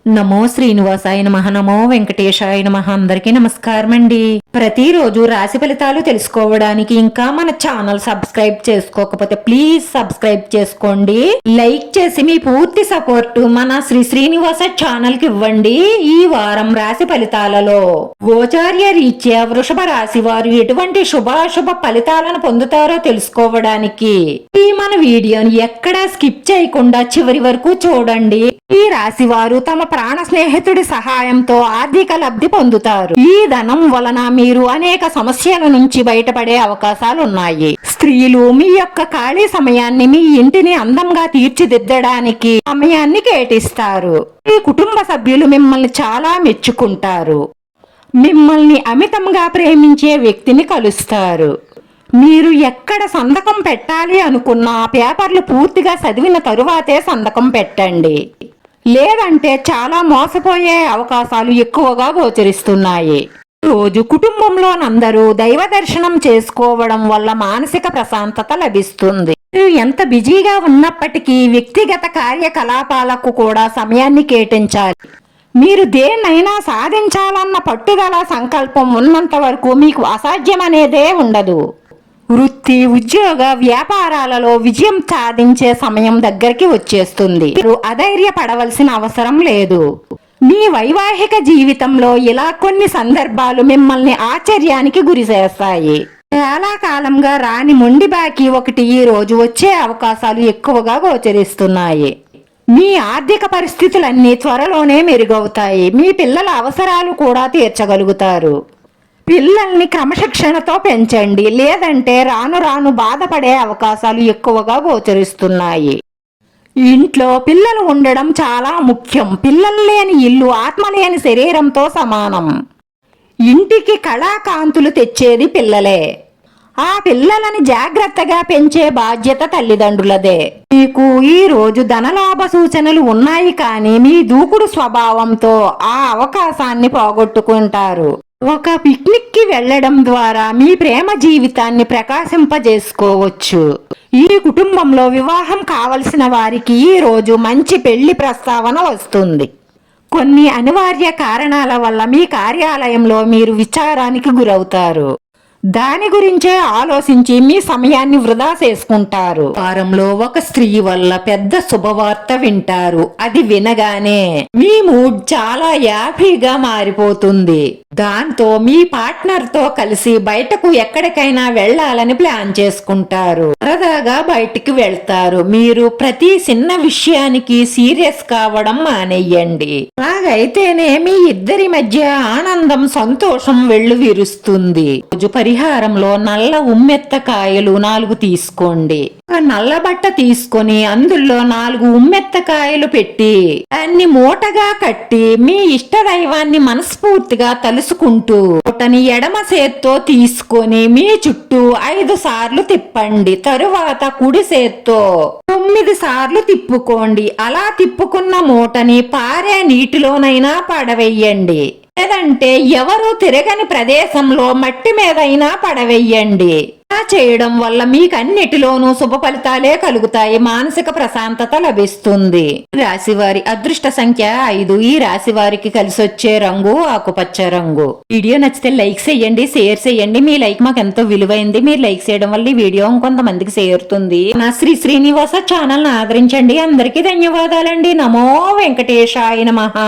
నమో శ్రీనివాసాయ నమః. నమో వెంకటేశాయ నమః. అందరికీ నమస్కారం అండి. ప్రతిరోజు రాశి ఫలితాలు తెలుసుకోవడానికి ఇంకా మన ఛానల్ సబ్స్క్రైబ్ చేసుకోకపోతే ప్లీజ్ సబ్స్క్రైబ్ చేసుకోండి. లైక్ చేసి మీ పూర్తి సపోర్ట్ మన శ్రీనివాస ఛానల్ కి ఇవ్వండి. ఈ వారం రాశి ఫలితాలలో గోచార్య రీత్యా వృషభ రాశి వారు ఎటువంటి శుభాశుభ ఫలితాలను పొందుతారో తెలుసుకోవడానికి ఈ మన వీడియోని ఎక్కడా స్కిప్ చేయకుండా చివరి వరకు చూడండి. ఈ రాశి వారు తమ ప్రాణ స్నేహితుడి సహాయంతో ఆర్థిక లబ్ధి పొందుతారు. ఈ ధనం వలన మీరు అనేక సమస్యల నుంచి బయటపడే అవకాశాలు ఉన్నాయి. స్త్రీలు మీ యొక్క ఖాళీ సమయాన్ని మీ ఇంటిని అందంగా తీర్చిదిద్దడానికి సమయాన్ని కేటాయిస్తారు. మీ కుటుంబ సభ్యులు మిమ్మల్ని చాలా మెచ్చుకుంటారు. మిమ్మల్ని అమితంగా ప్రేమించే వ్యక్తిని కలుస్తారు. మీరు ఎక్కడ సంతకం పెట్టాలి అనుకున్నా పేపర్లు పూర్తిగా చదివిన తరువాతే సంతకం పెట్టండి, లేదంటే చాలా మోసపోయే అవకాశాలు ఎక్కువగా గోచరిస్తున్నాయి. రోజు కుటుంబంలోనందరూ దైవ దర్శనం చేసుకోవడం వల్ల మానసిక ప్రశాంతత లభిస్తుంది. మీరు ఎంత బిజీగా ఉన్నప్పటికీ వ్యక్తిగత కార్యకలాపాలకు కూడా సమయాన్ని కేటాయించాలి. మీరు దేన్నైనా సాధించాలన్న పట్టుదల సంకల్పం ఉన్నంత వరకు మీకు అసాధ్యం అనేదే ఉండదు. వృత్తి, ఉద్యోగ, వ్యాపారాలలో విజయం సాధించే సమయం దగ్గరికి వచ్చేస్తుంది. మీరు అధైర్యపడవలసిన అవసరం లేదు. మీ వైవాహిక జీవితంలో ఇలా కొన్ని సందర్భాలు మిమ్మల్ని ఆశ్చర్యానికి గురి చేస్తాయి. చాలా కాలంగా రాని మొండి బాకీ ఒకటి ఈ రోజు వచ్చే అవకాశాలు ఎక్కువగా గోచరిస్తున్నాయి. మీ ఆర్థిక పరిస్థితులన్నీ త్వరలోనే మెరుగవుతాయి. మీ పిల్లల అవసరాలు కూడా తీర్చగలుగుతారు. పిల్లల్ని క్రమశిక్షణతో పెంచండి, లేదంటే రాను రాను బాధపడే అవకాశాలు ఎక్కువగా గోచరిస్తున్నాయి. ఇంట్లో పిల్లలు ఉండడం చాలా ముఖ్యం. పిల్లలు లేని ఇల్లు ఆత్మ లేని శరీరంతో సమానం. ఇంటికి కళాకాంతులు తెచ్చేది పిల్లలే. ఆ పిల్లలని జాగ్రత్తగా పెంచే బాధ్యత తల్లిదండ్రులదే. మీకు ఈ రోజు ధనలాభ సూచనలు ఉన్నాయి, కానీ మీ దూకుడు స్వభావంతో ఆ అవకాశాన్ని పోగొట్టుకుంటారు. ఒక పిక్నిక్ కి వెళ్లడం ద్వారా మీ ప్రేమ జీవితాన్ని ప్రకాశింపజేసుకోవచ్చు. ఈ కుటుంబంలో వివాహం కావలసిన వారికి ఈ రోజు మంచి పెళ్లి ప్రస్తావన వస్తుంది. కొన్ని అనివార్య కారణాల వల్ల మీ కార్యాలయంలో మీరు విచారానికి గురవుతారు. దాని గురించే ఆలోచించి మీ సమయాన్ని వృధా చేసుకుంటారు. వారంలో ఒక స్త్రీ వల్ల పెద్ద శుభవార్త వింటారు. అది వినగానే మీ మూడ్ చాలా హ్యాపీగా మారిపోతుంది. దాంతో మీ పార్ట్నర్ తో కలిసి బయటకు ఎక్కడికైనా వెళ్లాలని ప్లాన్ చేసుకుంటారు. సరదాగా బయటికి వెళ్తారు. మీరు ప్రతి చిన్న విషయానికి సీరియస్ కావడం మానేయండి. అలాగైతేనే మీ ఇద్దరి మధ్య ఆనందం, సంతోషం వెల్లువిరుస్తుంది. రోజు పరిహారంలో నల్ల ఉమ్మెత్తకాయలు 4 తీసుకోండి. నల్ల బట్ట తీసుకొని అందులో 4 ఉమ్మెత్తకాయలు పెట్టి దాన్ని మూటగా కట్టి మీ ఇష్ట దైవాన్ని మనస్ఫూర్తిగా తలుసుకుంటూ మూటని ఎడమ చేత్తో తీసుకొని మీ చుట్టూ 5 సార్లు తిప్పండి. తరువాత కుడి చేత్తో 9 సార్లు తిప్పుకోండి. అలా తిప్పుకున్న మూటని పారే నీటిలోనైనా పడవేయండి, లేదంటే ఎవరూ తిరగని ప్రదేశంలో మట్టి మీదైనా పడవేయండి. ఇలా చేయడం వల్ల మీకన్నిటిలోనూ శుభ ఫలితాలే కలుగుతాయి. మానసిక ప్రశాంతత లభిస్తుంది. రాశివారి అదృష్ట సంఖ్య 5. ఈ రాశి వారికి కలిసొచ్చే రంగు ఆకుపచ్చ రంగు. వీడియో నచ్చితే లైక్ చేయండి, షేర్ చేయండి. మీ లైక్ మాకు ఎంతో విలువైంది. మీరు లైక్ చేయడం వల్ల ఈ వీడియో కొంతమందికి చేరుతుంది. నా శ్రీనివాస ఛానల్ ని ఆదరించండి. అందరికీ ధన్యవాదాలండి. నమో వెంకటేశాయ నమః.